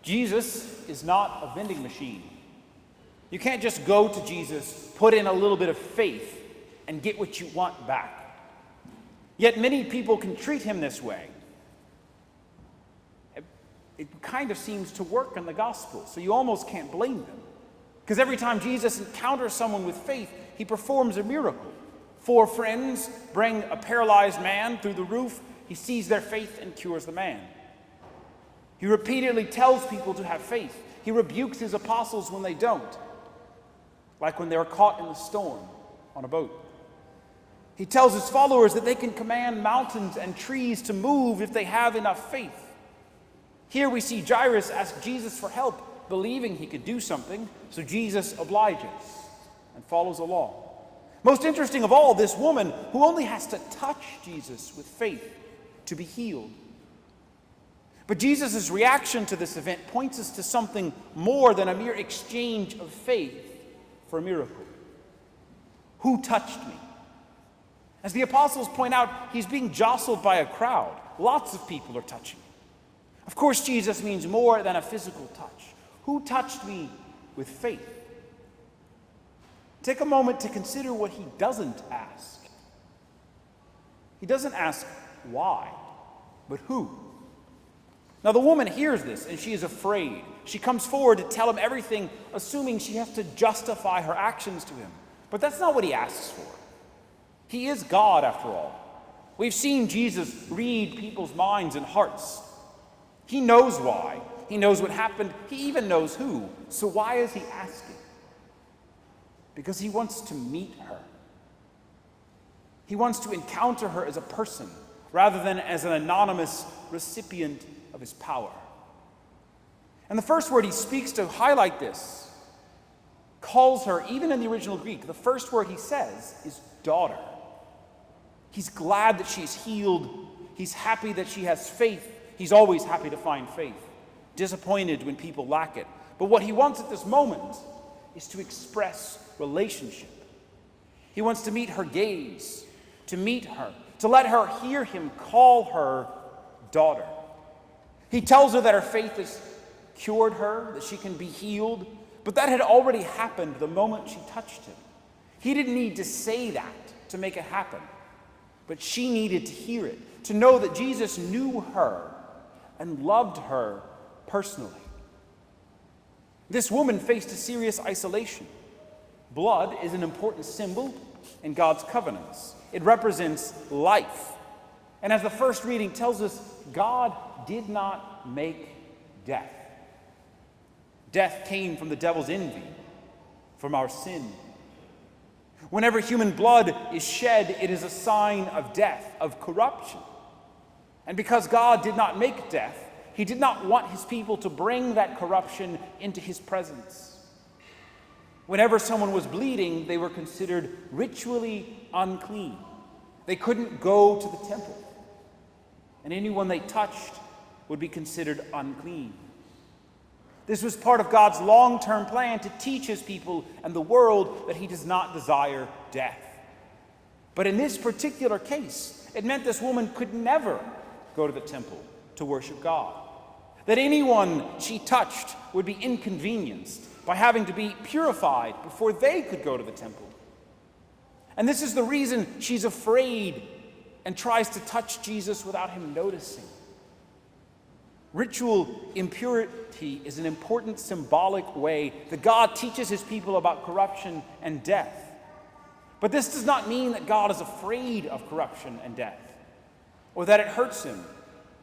Jesus is not a vending machine. You can't just go to Jesus, put in a little bit of faith, and get what you want back. Yet many people can treat him this way. It kind of seems to work in the gospel, so you almost can't blame them. Because every time Jesus encounters someone with faith, he performs a miracle. 4 friends bring a paralyzed man through the roof. He sees their faith and cures the man. He repeatedly tells people to have faith. He rebukes his apostles when they don't, like when they were caught in the storm on a boat. He tells his followers that they can command mountains and trees to move if they have enough faith. Here we see Jairus ask Jesus for help, believing he could do something, so Jesus obliges and follows along. Most interesting of all, this woman who only has to touch Jesus with faith to be healed. But Jesus' reaction to this event points us to something more than a mere exchange of faith for a miracle. Who touched me? As the apostles point out, he's being jostled by a crowd. Lots of people are touching him. Of course, Jesus means more than a physical touch. Who touched me with faith? Take a moment to consider what he doesn't ask. He doesn't ask why, but who. Now the woman hears this and she is afraid. She comes forward to tell him everything, assuming she has to justify her actions to him. But that's not what he asks for. He is God, after all. We've seen Jesus read people's minds and hearts. He knows why. He knows what happened. He even knows who. So why is he asking? Because he wants to meet her. He wants to encounter her as a person rather than as an anonymous recipient of his power. And the first word he speaks to highlight this calls her, even in the original Greek, the first word he says is daughter. He's glad that she's healed. He's happy that she has faith. He's always happy to find faith, disappointed when people lack it. But what he wants at this moment is to express relationship. He wants to meet her gaze, to meet her, to let her hear him call her daughter. He tells her that her faith has cured her, that she can be healed, but that had already happened the moment she touched him. He didn't need to say that to make it happen, but she needed to hear it, to know that Jesus knew her and loved her personally. This woman faced a serious isolation. Blood is an important symbol in God's covenants. It represents life. And as the first reading tells us, God did not make death. Death came from the devil's envy, from our sin. Whenever human blood is shed, it is a sign of death, of corruption. And because God did not make death, he did not want his people to bring that corruption into his presence. Whenever someone was bleeding, they were considered ritually unclean. They couldn't go to the temple. And anyone they touched would be considered unclean. This was part of God's long-term plan to teach his people and the world that he does not desire death. But in this particular case, it meant this woman could never go to the temple to worship God. That anyone she touched would be inconvenienced by having to be purified before they could go to the temple. And this is the reason she's afraid and tries to touch Jesus without him noticing. Ritual impurity is an important symbolic way that God teaches his people about corruption and death. But this does not mean that God is afraid of corruption and death, or that it hurts him.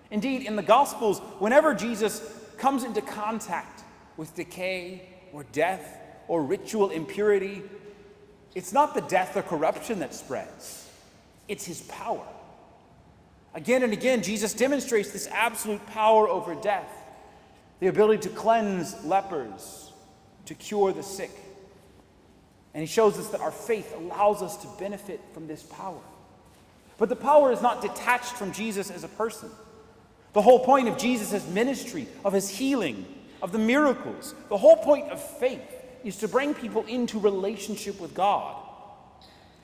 Indeed, in the Gospels, whenever Jesus comes into contact with decay or death or ritual impurity, it's not the death or corruption that spreads, it's his power. Again and again, Jesus demonstrates this absolute power over death, the ability to cleanse lepers, to cure the sick. And he shows us that our faith allows us to benefit from this power. But the power is not detached from Jesus as a person. The whole point of Jesus' ministry, of his healing, of the miracles, the whole point of faith is to bring people into relationship with God.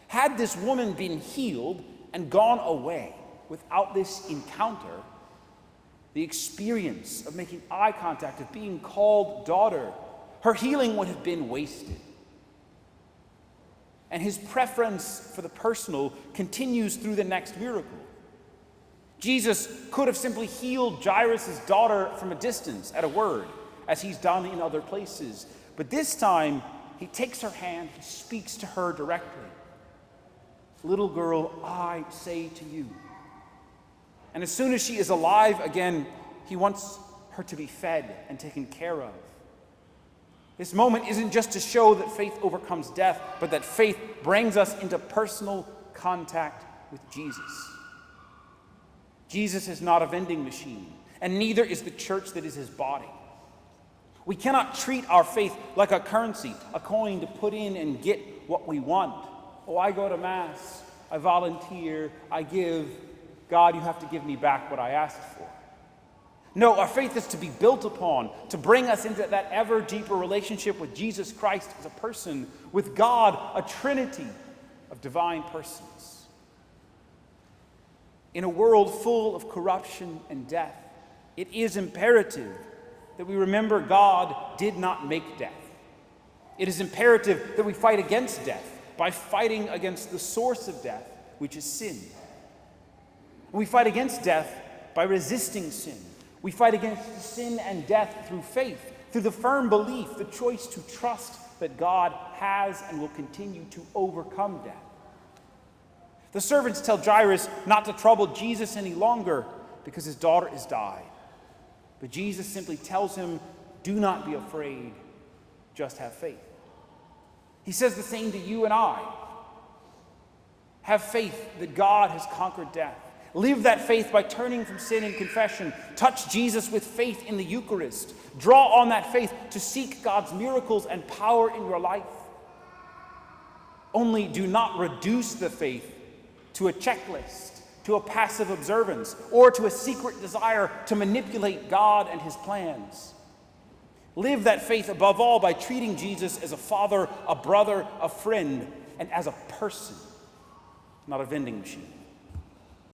Had this woman been healed and gone away without this encounter, the experience of making eye contact, of being called daughter, her healing would have been wasted. And his preference for the personal continues through the next miracle. Jesus could have simply healed Jairus' daughter from a distance at a word, as he's done in other places. But this time, he takes her hand, he speaks to her directly. Little girl, I say to you. And as soon as she is alive again, he wants her to be fed and taken care of. This moment isn't just to show that faith overcomes death, but that faith brings us into personal contact with Jesus. Jesus is not a vending machine, and neither is the church that is his body. We cannot treat our faith like a currency, a coin to put in and get what we want. Oh, I go to Mass, I volunteer, I give. God, you have to give me back what I asked for. No, our faith is to be built upon, to bring us into that ever deeper relationship with Jesus Christ as a person, with God, a trinity of divine persons. In a world full of corruption and death, it is imperative that we remember God did not make death. It is imperative that we fight against death by fighting against the source of death, which is sin. We fight against death by resisting sin. We fight against sin and death through faith, through the firm belief, the choice to trust that God has and will continue to overcome death. The servants tell Jairus not to trouble Jesus any longer because his daughter has died. But Jesus simply tells him, do not be afraid, just have faith. He says the same to you and I. Have faith that God has conquered death. Live that faith by turning from sin in confession. Touch Jesus with faith in the Eucharist. Draw on that faith to seek God's miracles and power in your life. Only do not reduce the faith to a checklist, to a passive observance, or to a secret desire to manipulate God and his plans. Live that faith above all by treating Jesus as a father, a brother, a friend, and as a person, not a vending machine.